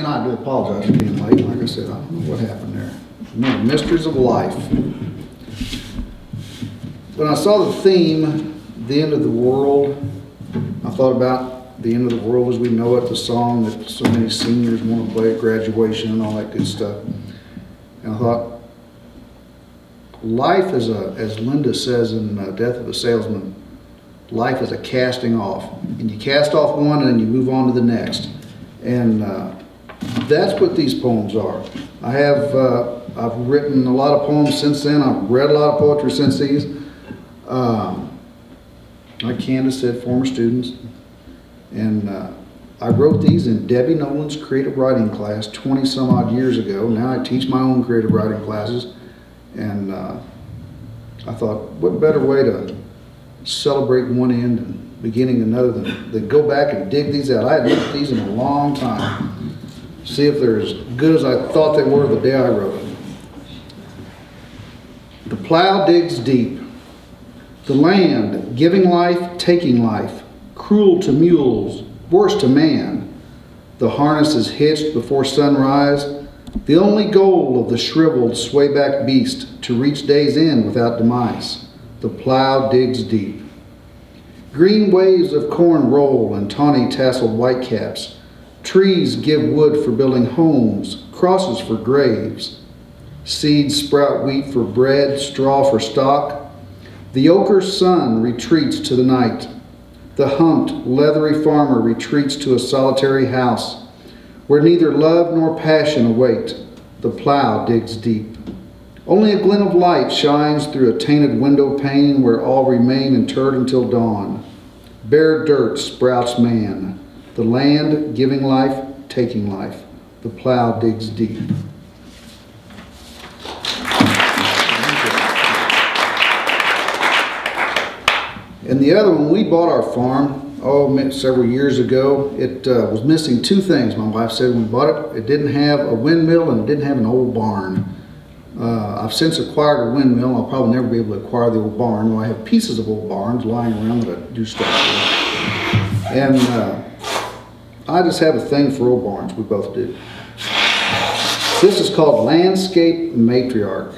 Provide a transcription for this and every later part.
And I do apologize for being late. Like I said, I don't know what happened there. The mysteries of life. When I saw the theme, The End of the World, I thought about the end of the world as we know it, the song that so many seniors want to play at graduation and all that good stuff. And I thought, life is as Linda says in Death of a Salesman, life is a casting off. And you cast off one and then you move on to the next. And that's what these poems are. I've written a lot of poems since then. I've read a lot of poetry since these. Like Candace said, former students. And I wrote these in Debbie Nolan's creative writing class 20 some odd years ago. Now I teach my own creative writing classes. And I thought, what better way to celebrate one end and beginning another than go back and dig these out. I hadn't looked at these in a long time. See if they're as good as I thought they were the day I wrote them. The plow digs deep. The land, giving life, taking life, cruel to mules, worse to man. The harness is hitched before sunrise, the only goal of the shriveled swayback beast to reach day's end without demise. The plow digs deep. Green waves of corn roll in tawny tasseled whitecaps. Trees give wood for building homes, crosses for graves. Seeds sprout wheat for bread, straw for stock. The ochre sun retreats to the night. The humped, leathery farmer retreats to a solitary house, where neither love nor passion await. The plow digs deep. Only a glint of light shines through a tainted window pane where all remain interred until dawn. Bare dirt sprouts man. The land giving life, taking life. The plow digs deep. And the other one, we bought our farm, several years ago. It was missing two things. My wife said when we bought it, it didn't have a windmill and it didn't have an old barn. I've since acquired a windmill. I'll probably never be able to acquire the old barn, though I have pieces of old barns lying around that I do stuff with. And I just have a thing for old barns. We both do. This is called Landscape Matriarch.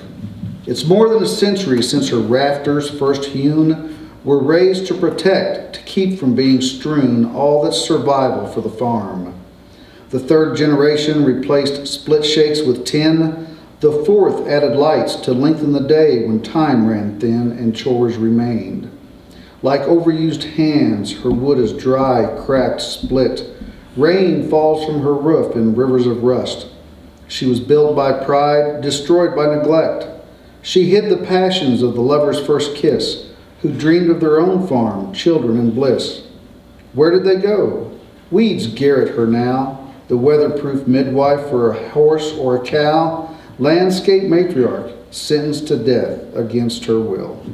It's more than a century since her rafters, first hewn, were raised to protect, to keep from being strewn all that's survival for the farm. The third generation replaced split shakes with tin. The fourth added lights to lengthen the day when time ran thin and chores remained. Like overused hands, her wood is dry, cracked, split. Rain falls from her roof in rivers of rust. She was built by pride, destroyed by neglect. She hid the passions of the lover's first kiss, who dreamed of their own farm, children, and bliss. Where did they go? Weeds garrot her now, the weatherproof midwife for a horse or a cow, landscape matriarch sentenced to death against her will.